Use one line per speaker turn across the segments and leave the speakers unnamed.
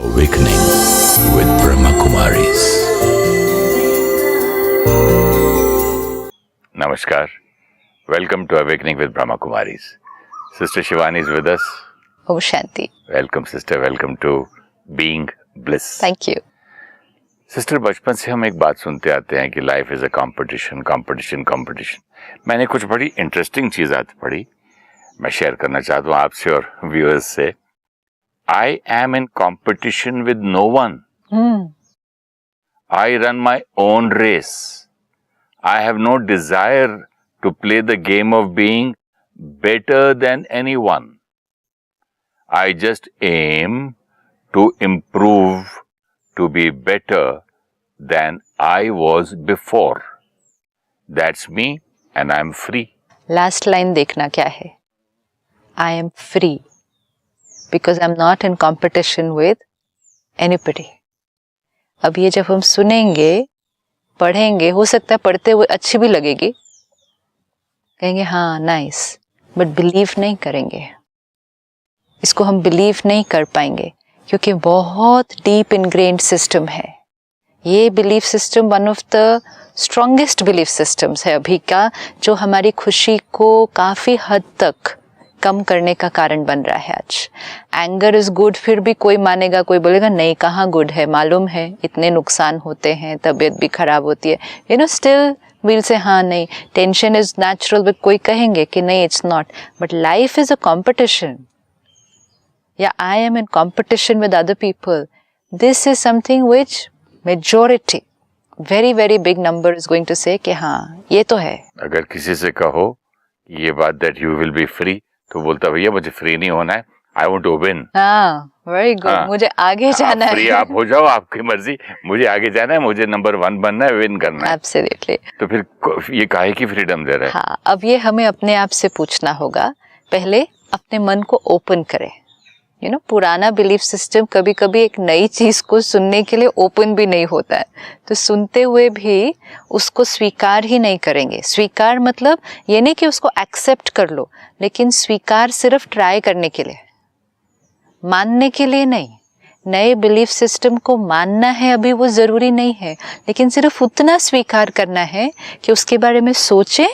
Awakening with Brahma Kumaris. Namaskar. Welcome to Awakening with Brahma Kumaris. Sister Shivani is with us.
Oh, Shanti.
Welcome, sister. Welcome to Being Bliss.
Thank you.
Sister, बचपन से हम एक बात सुनते आते हैं कि life is a competition competition competition. मैंने कुछ बड़ी इंटरेस्टिंग चीज आज पढ़ी, मैं शेयर करना चाहता हूँ आपसे और व्यूअर्स से. I am in competition with no one. I run my own race. I have no desire to play the game of being better than anyone. I just aim to improve, to be better than I was before. That's me and I'm free.
Last line देखना क्या है? I am free because I'm not in competition with anybody. अब ये जब हम सुनेंगे, पढ़ेंगे, हो सकता है पढ़ते हुए अच्छी भी लगेगी, कहेंगे हाँ नाइस, बट बिलीव नहीं करेंगे. इसको हम बिलीव नहीं कर पाएंगे क्योंकि बहुत डीप इनग्रेन्ड सिस्टम है. ये belief system one of the strongest belief systems है अभी का, जो हमारी खुशी को काफ़ी हद तक कम करने का कारण बन रहा है आज. एंगर इज़ गुड, फिर भी कोई मानेगा, कोई बोलेगा नहीं कहाँ गुड है, मालूम है इतने नुकसान होते हैं, तबीयत भी खराब होती है, यू नो, स्टिल वील से हाँ नहीं. टेंशन इज़ नेचुरल, बट कोई कहेंगे कि नहीं it's not. But life is a competition. Yeah, I am in competition with other people. This is something which majority, very very big number is going to say कि हाँ ये तो है.
अगर किसी से कहो ये बात that you will be free, तो बोलता भैया मुझे फ्री नहीं होना है, I want to win.
हाँ, very good. हाँ, मुझे आगे जाना है.
फ्री आप हो जाओ, आपकी मर्जी, मुझे आगे जाना है, मुझे नंबर 1 बनना है, विन करना है.
Absolutely.
तो फिर ये काहे की फ्रीडम दे रहा है?
हाँ, अब ये हमें अपने आप से पूछना होगा. पहले अपने मन को ओपन करें. यू नो, पुराना बिलीफ सिस्टम कभी कभी एक नई चीज को सुनने के लिए ओपन भी नहीं होता है, तो सुनते हुए भी उसको स्वीकार ही नहीं करेंगे. स्वीकार मतलब ये नहीं कि उसको एक्सेप्ट कर लो, लेकिन स्वीकार सिर्फ ट्राई करने के लिए, मानने के लिए नहीं. नए बिलीफ सिस्टम को मानना है अभी वो जरूरी नहीं है, लेकिन सिर्फ उतना स्वीकार करना है कि उसके बारे में सोचें,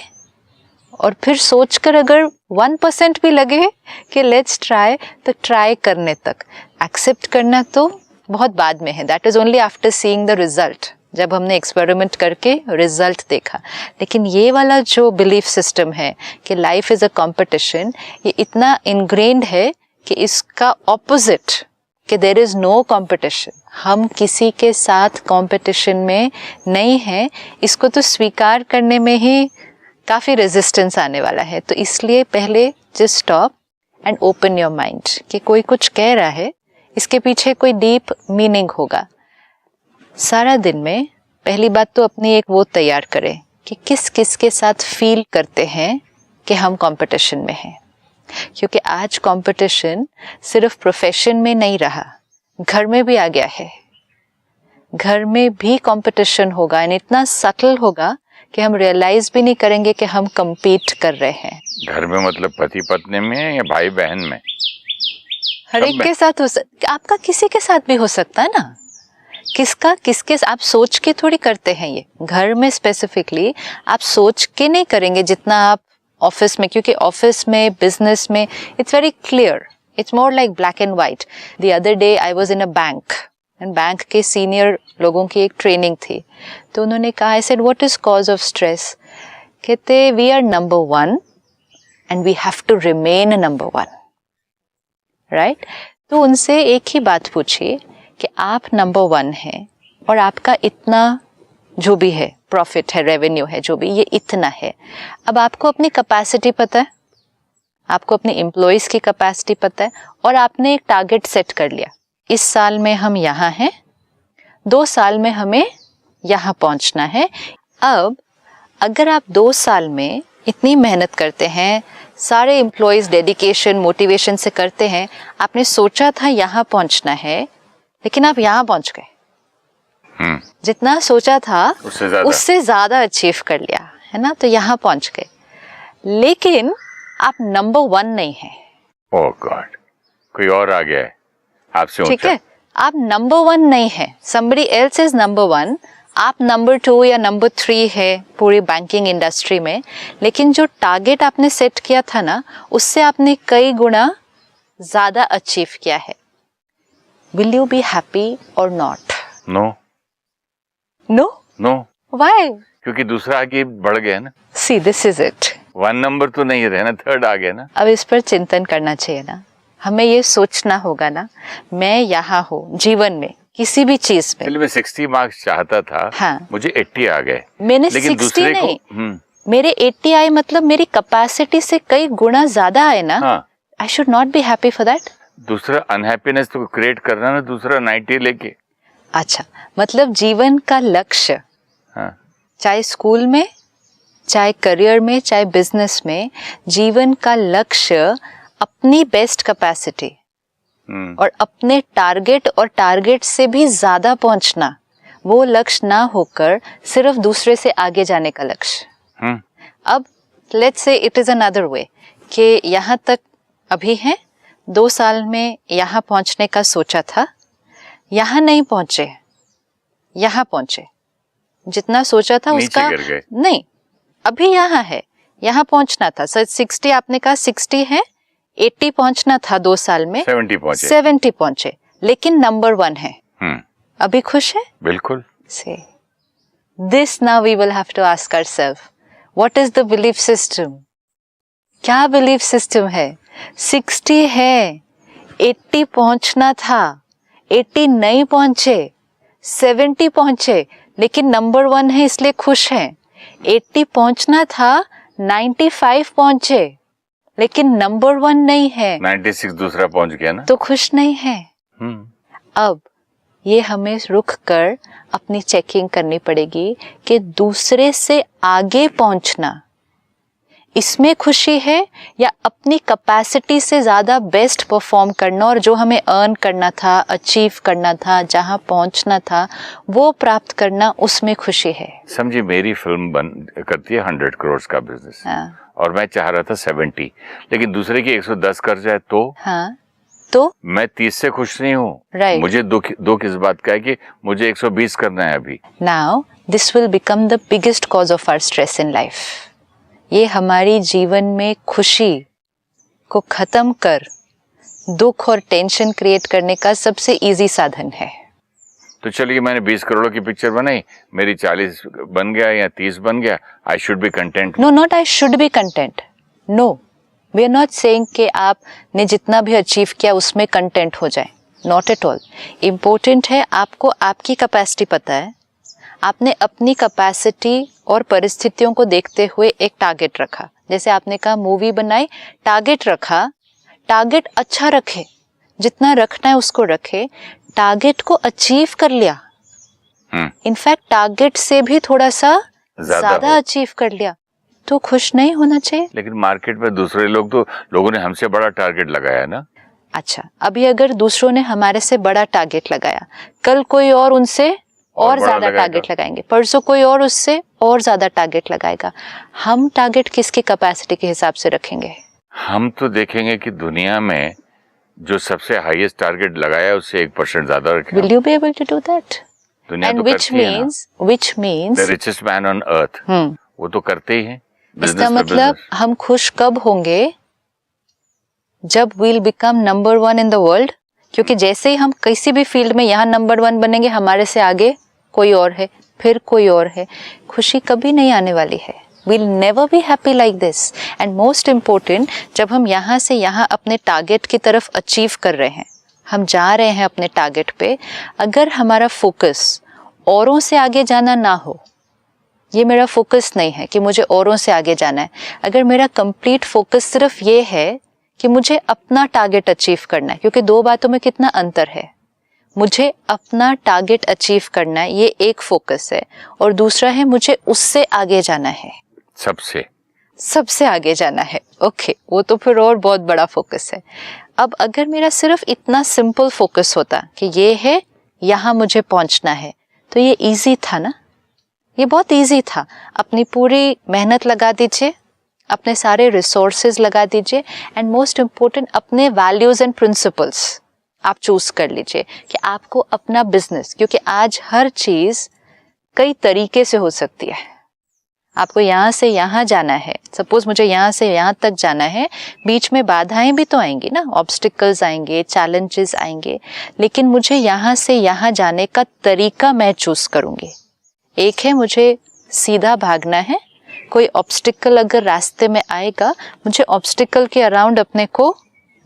और फिर सोचकर अगर 1% भी लगे कि लेट्स ट्राई, तो ट्राई करने तक. एक्सेप्ट करना तो बहुत बाद में है, that is only after seeing the result, जब हमने एक्सपेरिमेंट करके रिजल्ट देखा. लेकिन ये वाला जो बिलीफ सिस्टम है कि लाइफ इज़ अ कंपटीशन, ये इतना इनग्रेन्ड है कि इसका ऑपोजिट कि देयर इज़ नो कंपटीशन, हम किसी के साथ कंपटीशन में नहीं हैं, इसको तो स्वीकार करने में ही काफ़ी रेजिस्टेंस आने वाला है. तो इसलिए पहले just stop and open your mind कि कोई कुछ कह रहा है, इसके पीछे कोई डीप मीनिंग होगा. सारा दिन में पहली बात तो अपनी एक वो तैयार करें कि किस किस के साथ फील करते हैं कि हम कंपटीशन में हैं. क्योंकि आज कंपटीशन सिर्फ प्रोफेशन में नहीं रहा, घर में भी आ गया है. घर में भी कंपटीशन होगा, एंड इतना सटल होगा कि हम रियलाइज भी नहीं करेंगे कि हम compete कर रहे हैं. घर
में मतलब पति पत्नी में या भाई बहन में?
हर एक के साथ हो सकता, आपका किसी के साथ भी हो सकता है ना. किसका किसके आप सोच के थोड़ी करते हैं ये. घर में स्पेसिफिकली आप सोच के नहीं करेंगे जितना आप ऑफिस में, क्योंकि ऑफिस में, बिजनेस में it's very clear, it's more like black and white. The other day I was in a bank, and bank के सीनियर लोगों की एक ट्रेनिंग थी, तो उन्होंने कहा, I said what is cause of stress? कहते we are number 1 and we have to remain number 1, right. तो उनसे एक ही बात पूछिए कि आप नंबर 1 हैं और आपका इतना जो भी है, प्रॉफिट है, रेवेन्यू है, जो भी, ये इतना है. अब आपको अपनी कैपेसिटी पता है, आपको अपने एम्प्लॉयज़ की कैपेसिटी पता है, और आपने एक टारगेट सेट कर लिया, इस साल में हम यहाँ हैं, 2 साल में हमें यहाँ पहुँचना है. अब अगर आप 2 साल में इतनी मेहनत करते हैं, सारे एम्प्लॉयज़ डेडिकेशन मोटिवेशन से करते हैं, आपने सोचा था यहाँ पहुँचना है, लेकिन आप यहाँ पहुँच गए. जितना सोचा था उससे ज़्यादा अचीव कर लिया, है ना, तो यहाँ पहुँच गए. लेकिन आप नंबर 1 नहीं हैं.
ओह गॉड, कोई और आ गया है आपसे.
ठीक है, आप नंबर 1 नहीं है, somebody else is number 1, आप नंबर 2 या नंबर 3 है पूरी बैंकिंग इंडस्ट्री में, लेकिन जो टारगेट आपने सेट किया था ना, उससे आपने कई गुना ज्यादा अचीव किया है. Will you be happy or not?
No.
No?
No.
Why?
क्योंकि दूसरा आगे बढ़ गया ना.
See, this is it.
1 number तो नहीं रहे ना, 3rd आ गया ना.
अब इस पर चिंतन करना चाहिए ना, हमें ये सोचना होगा ना, मैं यहाँ हूँ जीवन में किसी भी चीज में.
मैं 60 मार्क्स चाहता था.
हाँ.
मुझे 80 आ गए.
मैंने
लेकिन
60 नहीं, मेरे 80
80
आए, मतलब मेरी कैपेसिटी से कई गुना ज्यादा आए ना.
हाँ.
I should not be happy for that.
दूसरा अनहैप्पीनेस तो क्रिएट करना ना, दूसरा 90 लेके.
अच्छा, मतलब जीवन का लक्ष्य,
हाँ.
चाहे स्कूल में, चाहे करियर में, चाहे बिजनेस में, जीवन का लक्ष्य अपनी बेस्ट कैपेसिटी और अपने टारगेट और टारगेट से भी ज्यादा पहुंचना, वो लक्ष्य ना होकर सिर्फ दूसरे से आगे जाने का लक्ष्य. अब let's say it is another way कि यहाँ तक अभी हैं, 2 साल में यहाँ पहुंचने का सोचा था, यहाँ नहीं पहुंचे, यहाँ पहुंचे, जितना सोचा था उसका नहीं, अभी यहाँ है, यहाँ पहुंचना था. 60 आपने कहा 60 है, 80 पहुंचना था 2 साल में, 70 पहुंचे, लेकिन नंबर 1 है. अभी खुश है?
बिल्कुल.
Say this now we will have to ask ourself, what is the belief system? क्या बिलीफ सिस्टम है? 60 है, 80 पहुंचना था, 80 नहीं पहुंचे, 70 पहुंचे, लेकिन नंबर 1 है इसलिए खुश है. 80 पहुंचना था, 95 पहुंचे, लेकिन नंबर 1 नहीं है,
96 दूसरा पहुंच गया ना,
तो खुश नहीं है. अब ये हमें रुक कर अपनी चेकिंग करनी पड़ेगी कि दूसरे से आगे पहुंचना, इसमें खुशी है या अपनी कैपेसिटी से ज्यादा बेस्ट परफॉर्म करना और जो हमें अर्न करना था, अचीव करना था, जहां पहुंचना था, वो प्राप्त करना, उसमें खुशी है.
समझिए, मेरी फिल्म करती है 100 करोड़ का बिजनेस. हाँ. और मैं चाह रहा था 70, लेकिन दूसरे की 110 कर जाए तो.
हाँ. तो
मैं 30 से खुश नहीं हूँ.
Right.
मुझे दुख इस बात का है कि मुझे 120 करना है अभी.
Now this will become the biggest cause of our stress in life. ये हमारी जीवन में खुशी को खत्म कर दुख और टेंशन क्रिएट करने का सबसे इजी साधन है.
तो चलिए, मैंने 20 करोड़ की पिक्चर बनाई, मेरी 40 बन गया या 30 बन गया, I should be content.
No, not I should be content. No, we are not saying कि आपने जितना भी अचीव किया उसमें कंटेंट हो जाए. Not at all. इम्पोर्टेंट है आपको आपकी कैपेसिटी पता है, आपने अपनी कैपेसिटी और परिस्थितियों को देखते हुए एक टारगेट रखा. जैसे आपने कहा मूवी बनाई, टारगेट रखा, टारगेट अच्छा रखे, जितना रखना है उसको रखे, टारगेट को अचीव कर लिया, इनफैक्ट टारगेट से भी थोड़ा सा ज्यादा अचीव कर लिया, तो खुश नहीं होना चाहिए.
लेकिन मार्केट में दूसरे लोगों ने हमसे बड़ा टारगेट लगाया ना.
अच्छा, अभी अगर दूसरों ने हमारे से बड़ा टारगेट लगाया, कल कोई और उनसे और ज्यादा टारगेट लगाएंगे, परसों कोई और उससे और ज्यादा टारगेट लगाएगा. हम टारगेट किसकी कैपेसिटी के हिसाब से रखेंगे?
हम तो देखेंगे कि दुनिया में जो सबसे हाईएस्ट टारगेट लगाया उससे 1% ज्यादा रखें.
Will you be able to do that?
दुनिया
And
तो
which means
the richest man on earth. वो तो करते ही हैं.
इसका मतलब हम खुश कब होंगे? जब we'll become number 1 in the world. क्योंकि जैसे ही हम किसी भी फील्ड में यहाँ नंबर 1 बनेंगे, हमारे से आगे कोई और है, फिर कोई और है, खुशी कभी नहीं आने वाली है. We'll never be happy like this. And most important, जब हम यहाँ से यहाँ अपने टारगेट की तरफ अचीव कर रहे हैं, हम जा रहे हैं अपने टारगेट पे, अगर हमारा फोकस औरों से आगे जाना ना हो, ये मेरा फोकस नहीं है कि मुझे औरों से आगे जाना है, अगर मेरा कंप्लीट फोकस सिर्फ ये है कि मुझे अपना टारगेट अचीव करना है, क्योंकि 2 बातों में कितना अंतर है. मुझे अपना टारगेट अचीव करना है, ये एक फोकस है, और दूसरा है मुझे उससे आगे जाना है, सबसे आगे जाना है. ओके, वो तो फिर और बहुत बड़ा फोकस है. अब अगर मेरा सिर्फ इतना सिंपल फोकस होता कि ये है, यहाँ मुझे पहुंचना है, तो ये इजी था ना, ये बहुत इजी था. अपनी पूरी मेहनत लगा दीजिए, अपने सारे रिसोर्सेज लगा दीजिए, एंड मोस्ट इम्पोर्टेंट अपने वैल्यूज एंड प्रिंसिपल्स आप चूज कर लीजिए कि आपको अपना बिजनेस, क्योंकि आज हर चीज कई तरीके से हो सकती है। आपको यहाँ से यहाँ जाना है, सपोज मुझे यहाँ से यहाँ तक जाना है, बीच में बाधाएं भी तो आएंगी ना, ऑब्स्टिकल्स आएंगे, चैलेंजेस आएंगे, लेकिन मुझे यहाँ से यहाँ जाने का तरीका मैं चूज करूंगी। एक है मुझे सीधा भागना है, कोई ऑब्स्टिकल अगर रास्ते में आएगा, मुझे ऑब्स्टिकल के अराउंड अपने को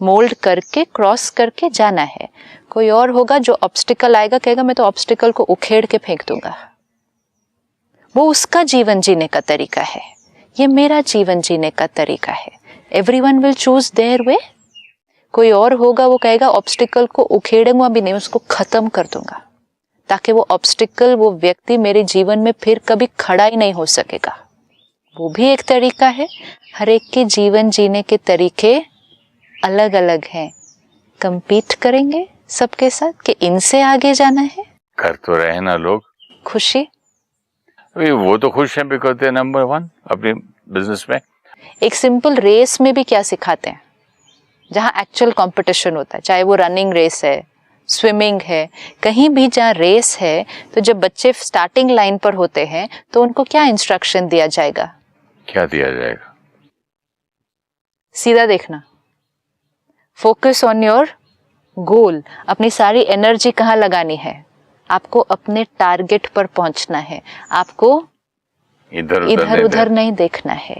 मोल्ड करके क्रॉस करके जाना है। कोई और होगा जो ऑब्स्टिकल आएगा, कहेगा मैं तो ऑब्स्टिकल को उखेड़ के फेंक दूंगा। वो उसका जीवन जीने का तरीका है, ये मेरा जीवन जीने का तरीका है। Everyone will choose their way. कोई और होगा वो कहेगा ऑब्स्टिकल को उखेड़ूंगा भी नहीं, उसको खत्म कर दूंगा, ताकि वो ऑब्स्टिकल, वो व्यक्ति मेरे जीवन में फिर कभी खड़ा ही नहीं हो सकेगा। वो भी एक तरीका है। हर एक के जीवन जीने के तरीके अलग अलग हैं। कंपीट करेंगे सबके साथ कि इनसे आगे जाना है।
कर तो रहे ना लोग।
खुशी,
अभी वो तो खुश हैं बिकॉज दे नंबर 1 अपने बिजनेस में।
एक सिंपल रेस में भी क्या सिखाते हैं, जहाँ एक्चुअल कंपटीशन होता है, चाहे वो रनिंग रेस है, स्विमिंग है, कहीं भी जहाँ रेस है, तो जब बच्चे स्टार्टिंग लाइन पर होते हैं तो उनको क्या इंस्ट्रक्शन दिया जाएगा?
क्या दिया जाएगा?
सीधा देखना, फोकस ऑन योर गोल। अपनी सारी एनर्जी कहाँ लगानी है? आपको अपने टारगेट पर पहुंचना है। आपको इधर उधर नहीं देखना है।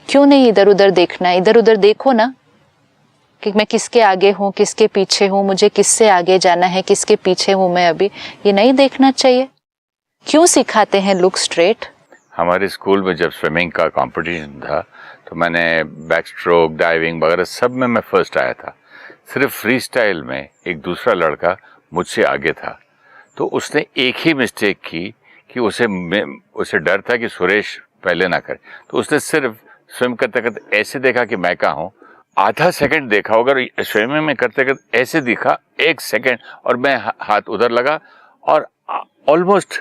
क्यों नहीं इधर उधर देखना है? इधर उधर देखो ना कि मैं किसके आगे हूँ, किसके पीछे हूँ, मुझे किससे आगे जाना है, किसके पीछे हूँ मैं अभी, ये नहीं देखना चाहिए। क्यों सिखाते हैं लुक स्ट्रेट?
हमारे स्कूल में जब स्विमिंग का कंपटीशन था तो मैंने बैक स्ट्रोक, डाइविंग वगैरह सब में मैं फर्स्ट आया था। सिर्फ फ्री स्टाइल में एक दूसरा लड़का मुझसे आगे था, तो उसने एक ही मिस्टेक की कि उसे डर था कि सुरेश पहले ना करे, तो उसने सिर्फ स्विम करते करते ऐसे देखा कि मैं कहाँ हूँ। आधा सेकंड देखा, अगर स्विमिंग में करते करते ऐसे दिखा 1 सेकंड, और मैं हाथ उधर लगा और ऑलमोस्ट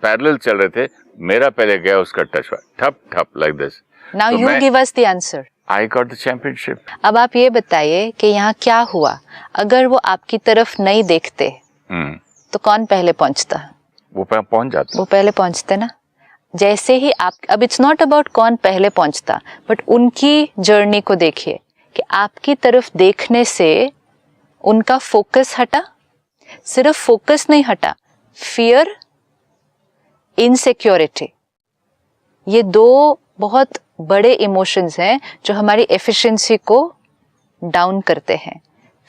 पैरेलल चल रहे थे, मेरा पहले गया, उसका टच हुआ, ठप ठप like this.
Now you give us the answer.
I got the championship.
अब आप ये बताइए कि यहाँ क्या हुआ? अगर वो आपकी तरफ नहीं देखते तो कौन पहले पहुंचता?
वो पहुंच जाता।
वो पहले पहुंचते ना। जैसे ही आप, अब इट्स नॉट अबाउट कौन पहले पहुंचता, बट उनकी जर्नी को देखिए कि आपकी तरफ देखने से उनका फोकस हटा। सिर्फ फोकस नहीं हटा, फियर, इनसिक्योरिटी, ये 2 बहुत बड़े इमोशंस हैं जो हमारी एफिशिएंसी को डाउन करते हैं।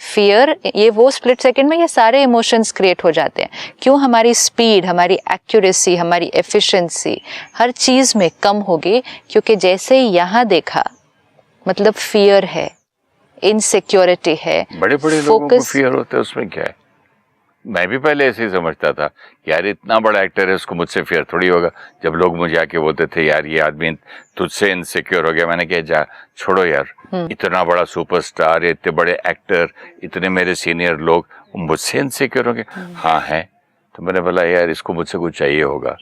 फियर, ये वो स्प्लिट सेकंड में ये सारे इमोशंस क्रिएट हो जाते हैं। क्यों? हमारी स्पीड, हमारी एक्यूरेसी, हमारी एफिशिएंसी हर चीज में कम होगी, क्योंकि जैसे ही यहाँ देखा मतलब फियर है, इनसिक्योरिटी है।
बड़े बड़े लोगों को फियर होता है, उसमें क्या है? मैं भी पहले ऐसे ही समझता था, यार इतना बड़ा एक्टर है, उसको मुझसे फियर थोड़ी होगा। जब लोग मुझे आके बोलते थे यार ये आदमी तुझसे इनसिक्योर हो गया, मैंने कहा जा छोड़ो यार, इतना बड़ा सुपरस्टार, इतने बड़े एक्टर, इतने मेरे सीनियर लोग मुझसे इनसिक्योर हो गए? हाँ है। तो मैंने बोला यार इसको मुझसे कुछ चाहिए होगा।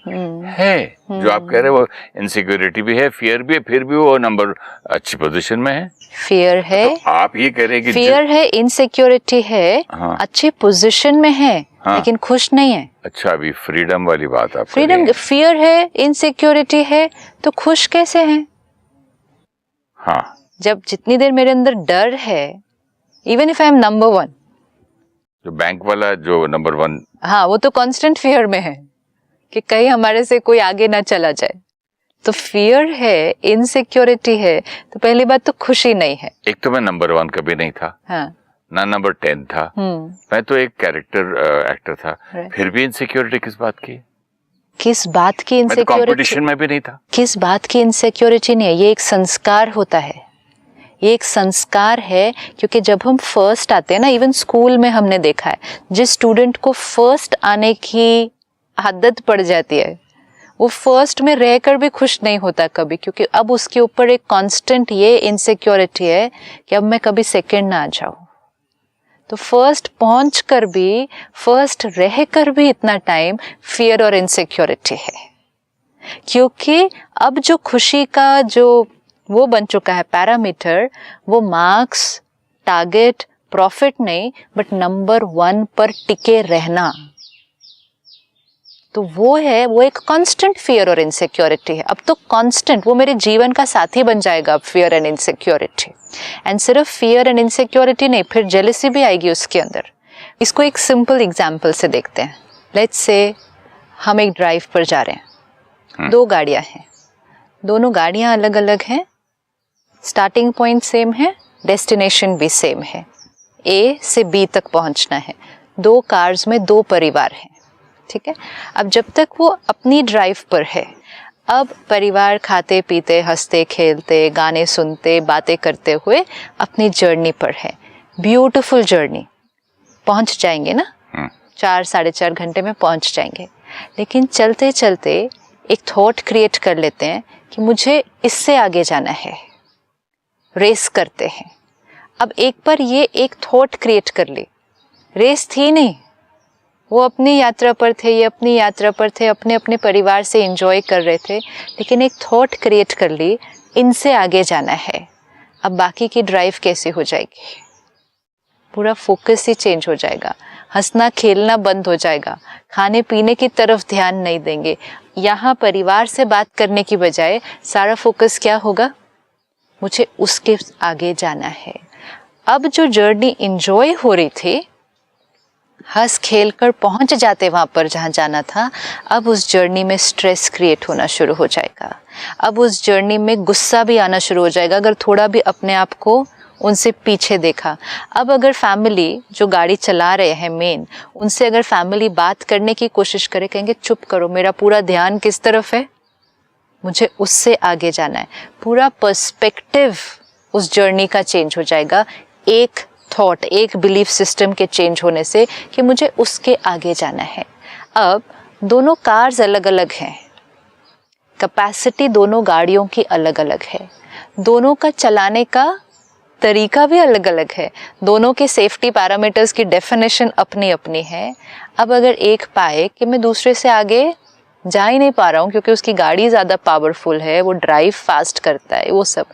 है जो आप कह रहे हो, वो इनसिक्योरिटी भी है, फियर भी है, फिर भी वो नंबर अच्छी पोजीशन में है।
फियर है,
तो आप ये कह रहे हैं कि
फियर है, इनसिक्योरिटी है,
हाँ,
अच्छी पोजीशन में है, हाँ, लेकिन खुश नहीं है।
अच्छा, अभी फ्रीडम वाली बात आप
फ्रीडम, फियर है, इनसिक्योरिटी है, तो खुश कैसे हैं?
हाँ,
जब जितनी देर मेरे अंदर डर है, even if I am number 1,
जो बैंक वाला जो नंबर 1,
हाँ, वो तो कांस्टेंट फियर में है कि कहीं हमारे से कोई आगे ना चला जाए। तो फियर है, इनसिक्योरिटी है, तो पहली बात तो खुशी नहीं है।
एक तो मैं नंबर 1 कभी नहीं था,
हाँ,
ना नंबर 10 था, मैं तो एक कैरेक्टर एक्टर था, फिर भी इनसिक्योरिटी किस बात की?
किस बात की इनसिक्योरिटी?
मैं तो कंपटीशन में भी नहीं था।
किस बात की इनसिक्योरिटी नहीं है? ये एक संस्कार होता है, ये एक संस्कार है। क्योंकि जब हम फर्स्ट आते हैं ना, इवन स्कूल में हमने देखा है, जिस स्टूडेंट को फर्स्ट आने की आदत पड़ जाती है, वो फर्स्ट में रहकर भी खुश नहीं होता कभी, क्योंकि अब उसके ऊपर एक कांस्टेंट ये इनसिक्योरिटी है कि अब मैं कभी सेकंड ना आ जाऊं। तो फर्स्ट पहुंच कर भी, फर्स्ट रह कर भी इतना टाइम फियर और इनसिक्योरिटी है। क्योंकि अब जो खुशी का जो वो बन चुका है पैरामीटर, वो मार्क्स, टारगेट, प्रॉफिट नहीं बट नंबर 1 पर टिके रहना, तो वो एक कांस्टेंट फियर और इनसिक्योरिटी है। अब तो कांस्टेंट, वो मेरे जीवन का साथी बन जाएगा अब, फियर एंड इनसिक्योरिटी। एंड सिर्फ फियर एंड इनसिक्योरिटी नहीं, फिर जेलसी भी आएगी उसके अंदर। इसको एक सिंपल एग्जांपल से देखते हैं। लेट्स से हम एक ड्राइव पर जा रहे हैं, 2 गाड़ियां हैं, दोनों गाड़ियां अलग अलग हैं, स्टार्टिंग पॉइंट सेम है, डेस्टिनेशन भी सेम है, ए से बी तक पहुंचना है। 2 कार्स में 2 परिवार हैं, ठीक है। अब जब तक वो अपनी ड्राइव पर है, अब परिवार खाते पीते हंसते खेलते गाने सुनते बातें करते हुए अपनी जर्नी पर है। ब्यूटीफुल जर्नी, पहुंच जाएंगे ना, 4 साढ़े 4 घंटे में पहुंच जाएंगे। लेकिन चलते चलते एक थॉट क्रिएट कर लेते हैं कि मुझे इससे आगे जाना है, रेस करते हैं। अब एक पर ये एक थॉट क्रिएट कर ली, रेस थी नहीं, वो अपनी यात्रा पर थे, ये अपनी यात्रा पर थे, अपने अपने परिवार से एंजॉय कर रहे थे, लेकिन एक थॉट क्रिएट कर ली, इनसे आगे जाना है। अब बाकी की ड्राइव कैसे हो जाएगी? पूरा फोकस ही चेंज हो जाएगा, हंसना खेलना बंद हो जाएगा, खाने पीने की तरफ ध्यान नहीं देंगे। यहाँ परिवार से बात करने की बजाय सारा फोकस क्या होगा? मुझे उसके आगे जाना है। अब जो जर्नी एंजॉय हो रही थी, हंस खेल कर पहुंच जाते वहां पर जहां जाना था, अब उस जर्नी में स्ट्रेस क्रिएट होना शुरू हो जाएगा। अब उस जर्नी में गुस्सा भी आना शुरू हो जाएगा अगर थोड़ा भी अपने आप को उनसे पीछे देखा। अब अगर फैमिली जो गाड़ी चला रहे हैं मेन, उनसे अगर फैमिली बात करने की कोशिश करे, कहेंगे चुप करो, मेरा पूरा ध्यान किस तरफ है, मुझे उससे आगे जाना है। पूरा पर्सपेक्टिव उस जर्नी का चेंज हो जाएगा, एक थॉट, एक बिलीफ सिस्टम के चेंज होने से कि मुझे उसके आगे जाना है। अब दोनों कार्स अलग अलग हैं, कैपेसिटी दोनों गाड़ियों की अलग अलग है, दोनों का चलाने का तरीका भी अलग अलग है, दोनों के सेफ्टी पैरामीटर्स की डेफिनेशन अपनी अपनी है। अब अगर एक पाए कि मैं दूसरे से आगे जा ही नहीं पा रहा हूँ क्योंकि उसकी गाड़ी ज़्यादा पावरफुल है, वो ड्राइव फास्ट करता है, वो सब,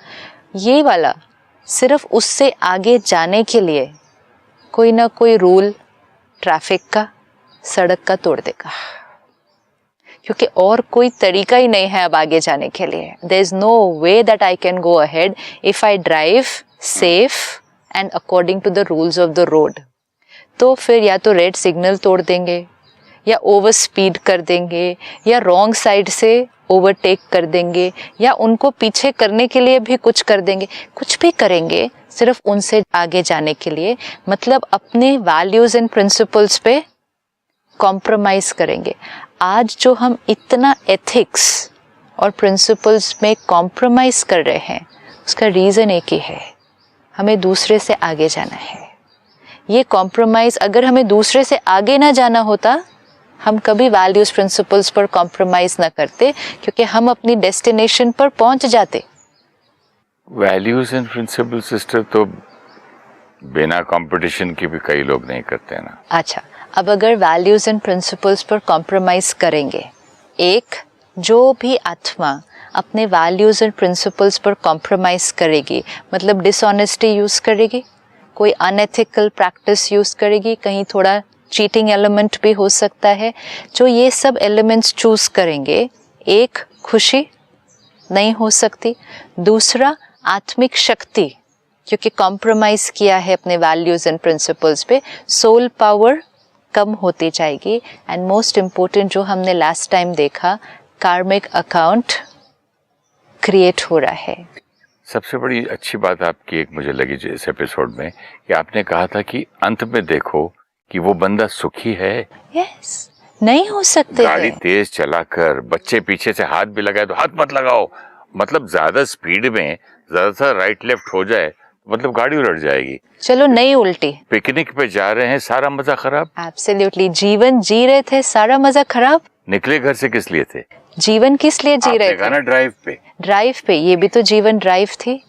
ये वाला सिर्फ उससे आगे जाने के लिए कोई ना कोई रूल ट्रैफिक का, सड़क का तोड़ देगा, क्योंकि और कोई तरीका ही नहीं है अब आगे जाने के लिए। There is no way that I can go ahead if I drive safe and according to the rules of the road. तो फिर या तो रेड सिग्नल तोड़ देंगे, या ओवर स्पीड कर देंगे, या रॉन्ग साइड से ओवरटेक कर देंगे, या उनको पीछे करने के लिए भी कुछ कर देंगे, कुछ भी करेंगे सिर्फ उनसे आगे जाने के लिए। मतलब अपने वैल्यूज एंड प्रिंसिपल्स पे कॉम्प्रोमाइज करेंगे। आज जो हम इतना एथिक्स और प्रिंसिपल्स में कॉम्प्रोमाइज कर रहे हैं, उसका रीज़न एक ही है, हमें दूसरे से आगे जाना है। ये कॉम्प्रोमाइज़, अगर हमें दूसरे से आगे ना जाना होता, हम कभी वैल्यूज प्रिंसिपल्स पर कॉम्प्रोमाइज़ ना करते, क्योंकि हम अपनी डेस्टिनेशन पर पहुंच जाते।
वैल्यूज एंड प्रिंसिपल सिस्टर तो बिना कंपटीशन के भी कई लोग नहीं करते ना।
अच्छा, अब अगर वैल्यूज एंड प्रिंसिपल्स पर कॉम्प्रोमाइज़ करेंगे, एक जो भी आत्मा अपने वैल्यूज एंड प्रिंसिपल्स पर कॉम्प्रोमाइज़ करेगी, मतलब डिसऑनेस्टी यूज़ करेगी, कोई अनएथिकल प्रैक्टिस यूज़ करेगी, कहीं थोड़ा चीटिंग एलिमेंट भी हो सकता है, जो ये सब एलिमेंट्स चूज़ करेंगे, एक खुशी नहीं हो सकती, दूसरा आत्मिक शक्ति, क्योंकि कॉम्प्रोमाइज़ किया है अपने वैल्यूज एंड प्रिंसिपल्स पे, सोल पावर कम होती जाएगी, एंड मोस्ट इम्पोर्टेंट जो हमने लास्ट टाइम देखा, कार्मिक अकाउंट क्रिएट हो रहा है।
सबसे बड़ी अच्छी बात आपकी एक मुझे लगी जो इस एपिसोड में, कि आपने कहा था कि अंत में देखो कि वो बंदा सुखी है।
यस, नहीं हो सकते।
गाड़ी तेज चलाकर बच्चे पीछे से हाथ भी लगाए तो हाथ मत लगाओ, मतलब ज्यादा स्पीड में ज्यादा राइट लेफ्ट हो जाए मतलब गाड़ी उलट जाएगी।
चलो नहीं उल्टी,
पिकनिक पे जा रहे हैं, सारा मजा खराब।
एब्सोल्युटली, जीवन जी रहे थे, सारा मजा खराब।
निकले घर से किस लिए थे?
जीवन किस लिए जी रहे थे?
ड्राइव पे,
ड्राइव पे, ये भी तो जीवन ड्राइव थी।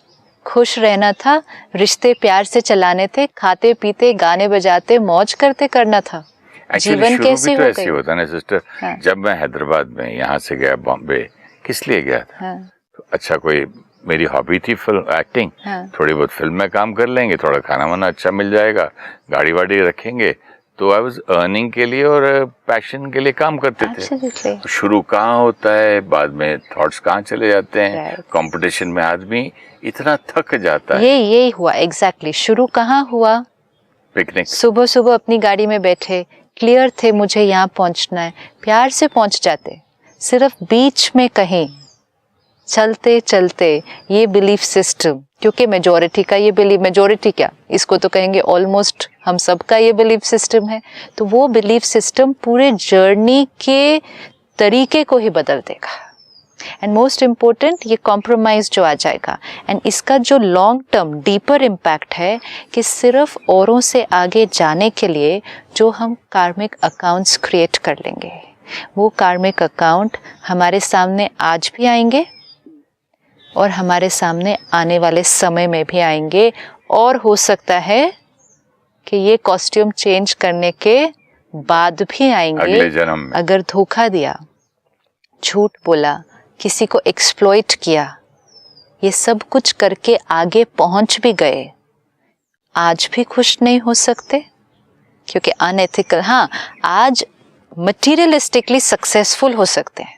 खुश रहना था, रिश्ते प्यार से चलाने थे, खाते पीते गाने बजाते मौज करते करना था। जीवन कैसे हो गई?
होता ना सिस्टर। हाँ। जब मैं हैदराबाद में यहाँ से गया बॉम्बे, किस लिए गया था? हाँ। तो अच्छा कोई मेरी हॉबी थी फिल्म एक्टिंग,
हाँ.
थोड़ी बहुत फिल्म में काम कर लेंगे, थोड़ा खाना वाना अच्छा मिल जाएगा, गाड़ी वाड़ी रखेंगे, तो आई वाज अर्निंग के लिए और पैशन के लिए काम करते
Absolutely.
थे। शुरू कहाँ होता है, बाद में थॉट्स कहाँ चले जाते हैं,
Right.
कंपटीशन में आदमी इतना थक जाता है।
ये हुआ एग्जैक्टली शुरू कहाँ हुआ?
पिकनिक।
सुबह सुबह अपनी गाड़ी में बैठे, क्लियर थे मुझे यहाँ पहुँचना है, प्यार से पहुँच जाते, सिर्फ बीच में कहीं चलते चलते ये बिलीफ सिस्टम, क्योंकि मेजॉरिटी का ये बिलीफ, मेजॉरिटी क्या, इसको तो कहेंगे ऑलमोस्ट हम सबका ये बिलीफ सिस्टम है, तो वो बिलीफ सिस्टम पूरे जर्नी के तरीके को ही बदल देगा। एंड मोस्ट इम्पोर्टेंट ये कॉम्प्रोमाइज जो आ जाएगा, एंड इसका जो लॉन्ग टर्म डीपर इम्पैक्ट है कि सिर्फ औरों से आगे जाने के लिए जो हम कार्मिक अकाउंट्स क्रिएट कर लेंगे, वो कार्मिक अकाउंट हमारे सामने आज भी आएंगे और हमारे सामने आने वाले समय में भी आएंगे, और हो सकता है कि ये कॉस्ट्यूम चेंज करने के बाद भी आएंगे
अगले जन्म में।
अगर धोखा दिया, झूठ बोला, किसी को एक्सप्लॉइट किया, ये सब कुछ करके आगे पहुंच भी गए, आज भी खुश नहीं हो सकते क्योंकि अनएथिकल। हाँ, आज मटीरियलिस्टिकली सक्सेसफुल हो सकते हैं,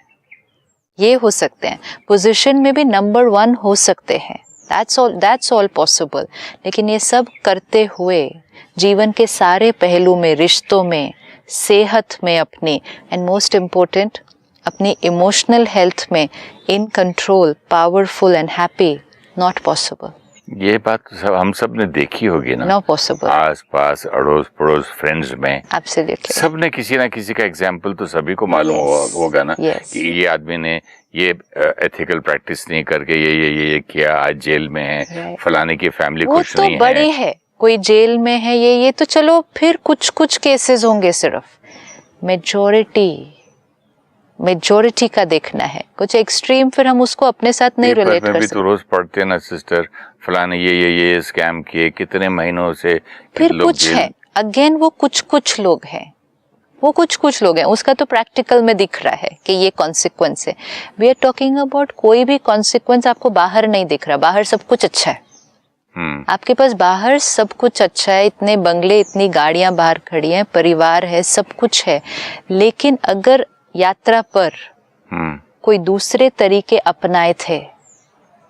ये हो सकते हैं, पोजीशन में भी नंबर 1 हो सकते हैं, दैट्स ऑल पॉसिबल। लेकिन ये सब करते हुए जीवन के सारे पहलू में, रिश्तों में, सेहत में अपनी, एंड मोस्ट इम्पोर्टेंट अपनी इमोशनल हेल्थ में in control, powerful and happy, not possible.
ये बात तो हम सब ने देखी होगी ना,
नॉट पॉसिबल।
आस पास अड़ोस पड़ोस फ्रेंड्स में
एब्सोल्युटली
सब ने किसी ना किसी का एग्जाम्पल तो सभी को मालूम होगा ना, कि ये आदमी ने ये एथिकल प्रैक्टिस नहीं करके ये किया, आज जेल में है, फलाने की फैमिली खुश नहीं है।
वो तो बड़े है, कोई जेल में है, ये तो चलो फिर कुछ केसेस होंगे, सिर्फ मेजॉरिटी का देखना है। कुछ एक्सट्रीम फिर हम उसको अपने साथ नहीं रिलेट कर सकते।
तो रोज पढ़ते हैं ना सिस्टर, फलाने ये स्कैम किए, कितने महीनों से
फिर कुछ है, अगेन वो कुछ लोग हैं, वो कुछ लोग हैं, उसका तो प्रैक्टिकल में दिख रहा है कि ये कॉन्सिक्वेंस है। वी आर टॉकिंग अबाउट कोई भी कॉन्सिक्वेंस आपको बाहर नहीं दिख रहा, बाहर सब कुछ अच्छा है, आपके पास बाहर सब कुछ अच्छा है, इतने बंगले, इतनी गाड़ियां बाहर खड़ी हैं, परिवार है, सब कुछ है, लेकिन अगर यात्रा पर कोई दूसरे तरीके अपनाए थे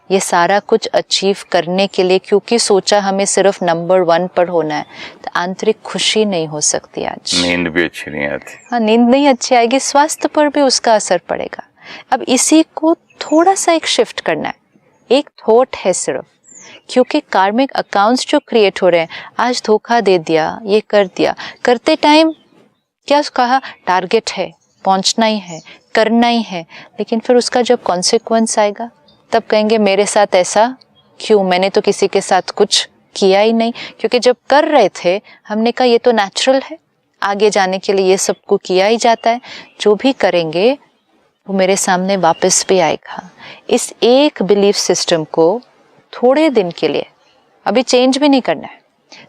ये सारा कुछ अचीव करने के लिए, क्योंकि सोचा हमें सिर्फ नंबर 1 पर होना है, तो आंतरिक खुशी नहीं हो सकती। आज
नींद भी अच्छी नहीं आती।
हाँ, नींद नहीं अच्छी आएगी, स्वास्थ्य पर भी उसका असर पड़ेगा। अब इसी को थोड़ा सा एक शिफ्ट करना है, एक थॉट है सिर्फ, क्योंकि कार्मिक अकाउंट्स जो क्रिएट हो रहे हैं, आज धोखा दे दिया, ये कर दिया, करते टाइम क्या कहा, टारगेट है, पहुंचना ही है, करना ही है, लेकिन फिर उसका जब कॉन्सिक्वेंस आएगा तब कहेंगे मेरे साथ ऐसा क्यों, मैंने तो किसी के साथ कुछ किया ही नहीं। क्योंकि जब कर रहे थे हमने कहा ये तो नेचुरल है, आगे जाने के लिए ये सब को किया ही जाता है, जो भी करेंगे वो मेरे सामने वापस भी आएगा। इस एक बिलीफ सिस्टम को थोड़े दिन के लिए अभी चेंज भी नहीं करना है,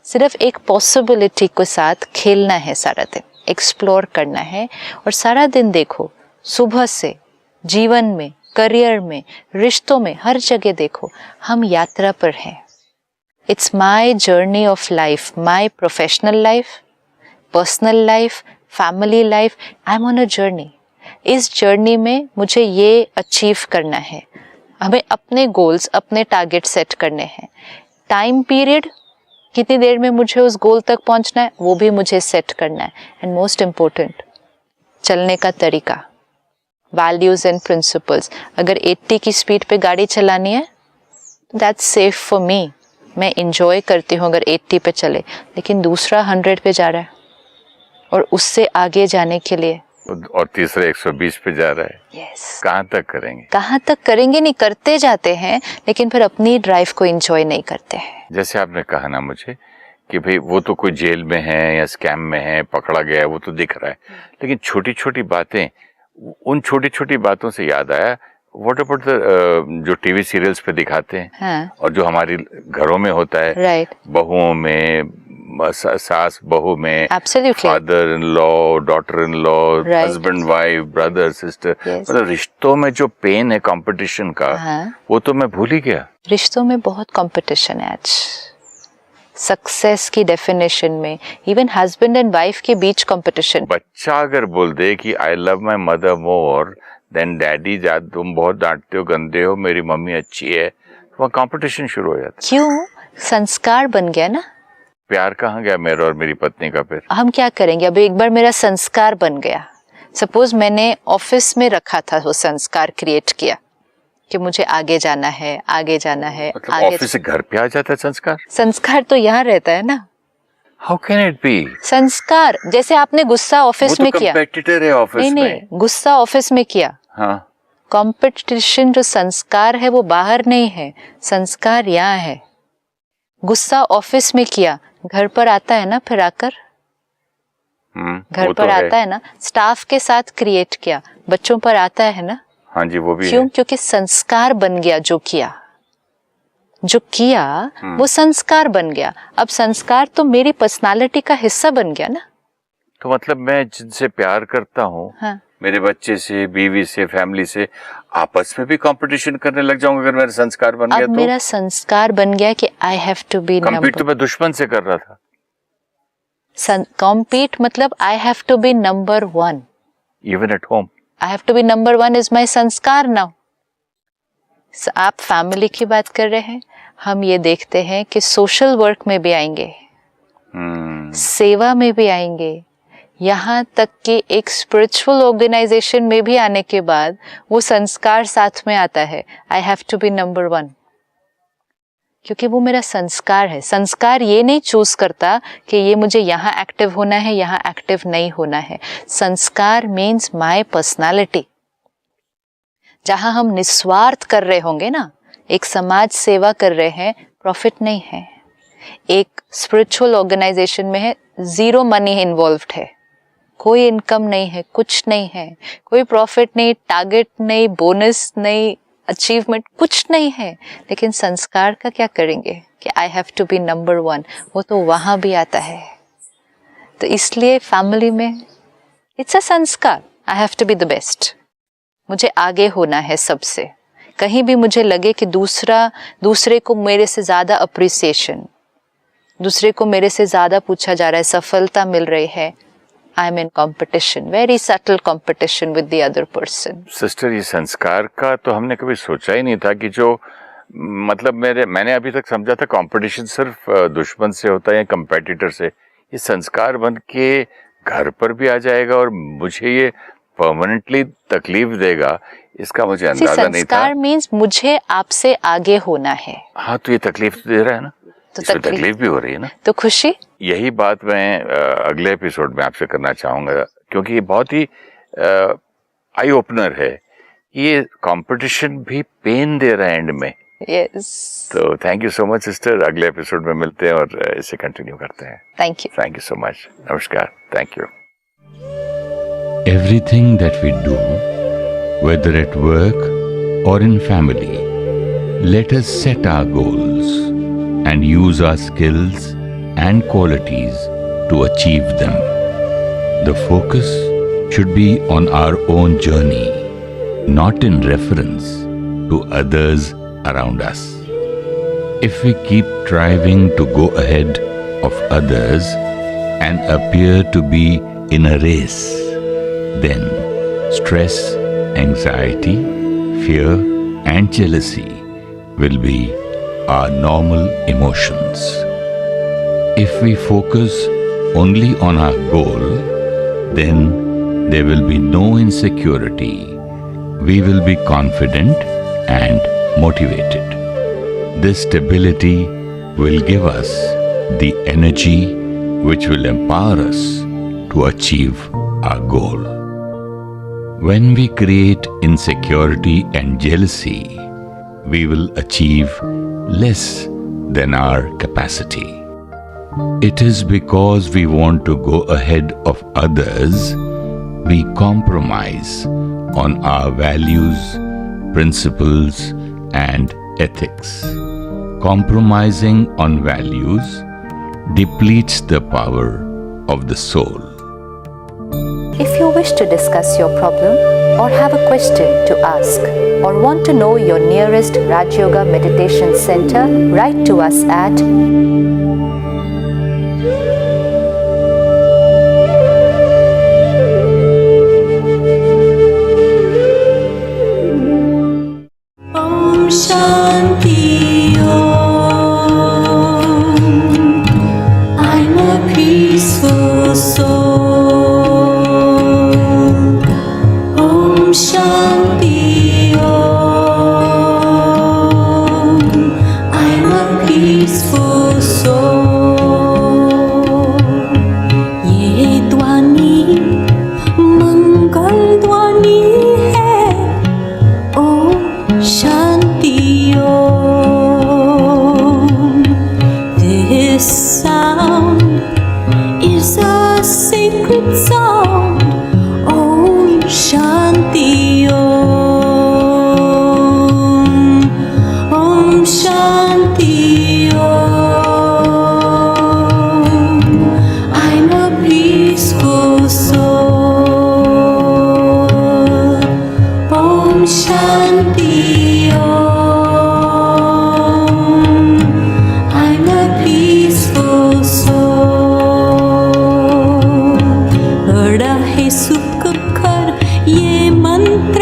सिर्फ एक पॉसिबिलिटी के साथ खेलना है, सारा दिन एक्सप्लोर करना है, और सारा दिन देखो, सुबह से जीवन में, करियर में, रिश्तों में, हर जगह देखो हम यात्रा पर हैं। It's my journey of life, my professional life, personal life, family life, I am on a journey. इस जर्नी में मुझे ये अचीव करना है, हमें अपने गोल्स, अपने टारगेट सेट करने हैं, टाइम पीरियड कितनी देर में मुझे उस गोल तक पहुंचना है वो भी मुझे सेट करना है, एंड मोस्ट इम्पोर्टेंट चलने का तरीका, वैल्यूज एंड प्रिंसिपल्स। अगर 80 की स्पीड पे गाड़ी चलानी है दैट्स सेफ फॉर मी, मैं इंजॉय करती हूँ अगर 80 पे चले, लेकिन दूसरा 100 पे जा रहा है और उससे आगे जाने के लिए,
और तीसरा 120 पे जा रहा है,
yes.
कहाँ तक करेंगे?
कहाँ तक करेंगे, नहीं करते जाते हैं, लेकिन फिर अपनी ड्राइव को एंजॉय नहीं करते हैं।
जैसे आपने कहा ना मुझे कि भाई वो तो कोई जेल में है या स्कैम में है, पकड़ा गया है, वो तो दिख रहा है, लेकिन छोटी छोटी बातें, उन छोटी छोटी बातों से याद आया, व्हाट अबाउट जो टीवी सीरियल्स पे दिखाते हैं,
हाँ.
और जो हमारी घरों में होता है,
राइट,
बहुओं में, सास बहू में,
Absolutely.
Father in law, daughter in law,
Right.
Husband wife, brother sister,
Yes.
मतलब रिश्तों में जो पेन है कंपटीशन का,
हाँ।
वो तो मैं भूल ही गया।
रिश्तों में बहुत कंपटीशन है आज, सक्सेस की डेफिनेशन में, इवन हस्बैंड एंड वाइफ के बीच कंपटीशन।
बच्चा अगर बोल दे कि I love my mother more than daddy, तुम बहुत डांटते हो, गंदे हो, मेरी मम्मी अच्छी है, वहाँ कंपटीशन शुरू हो जाता है।
क्यों? संस्कार बन गया ना।
प्यार कहाँ गया मेरा और मेरी पत्नी का फिर?
हम क्या करेंगे? अब एक बार मेरा संस्कार बन गया, सपोज मैंने ऑफिस में रखा था, वो संस्कार क्रिएट किया कि मुझे आगे जाना है, आगे जाना है,
मतलब
आगे।
ऑफिस से घर पे आ जाता है संस्कार?
संस्कार तो यहाँ रहता है ना।
How can it be?
संस्कार जैसे आपने गुस्सा ऑफिस में किया,
कंपेटिटर है ऑफिस
नहीं
में।
नहीं, गुस्सा ऑफिस में किया,
हाँ,
कंपटीशन जो संस्कार है वो बाहर नहीं है, संस्कार यहाँ है। गुस्सा ऑफिस में किया, घर पर आता है ना, फिर आकर घर
वो
पर
तो
आता है ना। स्टाफ के साथ क्रिएट किया, बच्चों पर आता है ना।
हाँ जी, वो भी
क्यों?
है।
क्योंकि संस्कार बन गया, जो किया वो संस्कार बन गया। अब संस्कार तो मेरी पर्सनालिटी का हिस्सा बन गया ना।
तो मतलब मैं जिनसे प्यार करता हूँ,
हाँ।
मेरे बच्चे से, बीवी से, फैमिली से, आपस में भी कंपटीशन करने लग जाऊंगा अगर मेरा संस्कार बन गया
अब
तो?
मेरा संस्कार बन गया कि I have to be
compete तो मैं दुश्मन से कर रहा था।
कॉम्पीट मतलब I have to be number 1।
Even at home
I have to be number 1 is my संस्कार नाउ। आप फैमिली की बात कर रहे हैं, हम ये देखते हैं कि सोशल वर्क में भी आएंगे, सेवा में भी आएंगे, यहाँ तक कि एक स्पिरिचुअल ऑर्गेनाइजेशन में भी आने के बाद वो संस्कार साथ में आता है, I have to be number 1, क्योंकि वो मेरा संस्कार है। संस्कार ये नहीं चूज करता कि ये मुझे यहाँ एक्टिव होना है, यहाँ एक्टिव नहीं होना है। संस्कार मीन्स माय पर्सनालिटी। जहाँ हम निस्वार्थ कर रहे होंगे ना, एक समाज सेवा कर रहे हैं, प्रॉफिट नहीं है। एक स्पिरिचुअल ऑर्गेनाइजेशन में है, जीरो मनी इन्वॉल्व्ड है, कोई इनकम नहीं है, कुछ नहीं है, कोई प्रॉफिट नहीं, टारगेट नहीं, बोनस नहीं, अचीवमेंट कुछ नहीं है, लेकिन संस्कार का क्या करेंगे कि I have to be number 1, वो तो वहाँ भी आता है। तो इसलिए फैमिली में इट्स अ संस्कार, I have to be the best, मुझे आगे होना है सबसे। कहीं भी मुझे लगे कि दूसरे को मेरे से ज़्यादा अप्रिसिएशन, दूसरे को मेरे से ज़्यादा पूछा जा रहा है, सफलता मिल रही है, I am in competition, very subtle competition with the other person.
Sister, ये संस्कार का तो हमने कभी सोचा ही नहीं था कि जो मतलब मैंने अभी तक समझा था कंपटीशन सिर्फ दुश्मन से होता है या कंपेटिटर से। ये संस्कार बन के घर पर भी आ जाएगा और मुझे ये परमानेंटली तकलीफ देगा, इसका मुझे अंदाजा नहीं था।
संस्कार मीन्स मुझे आपसे आगे होना है।
हाँ, तो ये तकलीफ दे रहा है ना, तो तकलीफ भी हो रही है ना, तो
खुशी।
यही बात मैं अगले एपिसोड में आपसे करना चाहूंगा, क्योंकि ये बहुत ही आई ओपनर है। ये कंपटीशन भी पेन दे रहा है एंड में।
यस।
तो thank you so much sister, अगले एपिसोड में मिलते हैं और इसे कंटिन्यू करते हैं।
Thank you
so much. नमस्कार। Thank you.
Everything that we do, whether at work or in family, let us set our goals and use our skills and qualities to achieve them. The focus should be on our own journey, not in reference to others around us. If we keep striving to go ahead of others and appear to be in a race, then stress, anxiety, fear, and jealousy will be our normal emotions. If we focus only on our goal, then there will be no insecurity. We will be confident and motivated. This stability will give us the energy which will empower us to achieve our goal. When we create insecurity and jealousy, we will achieve less than our capacity. It is because we want to go ahead of others, we compromise on our values, principles, and ethics. Compromising on values depletes the power of the soul.
If you wish to discuss your problem or have a question to ask or want to know your nearest Raj Yoga Meditation Center, write to us at
Om Shanti Om. I'm a peaceful soul. Om Shanti Om. I'm a peaceful soul. ये ध्वनि मंगल ध्वनि है. Om Shanti Om. This sound is a sacred sound. Om Shanti Om. Om Shanti Om. I'm a peaceful soul. Om Shanti Om. I'm a peaceful soul. बड़ा है सुख कर ये मंत्र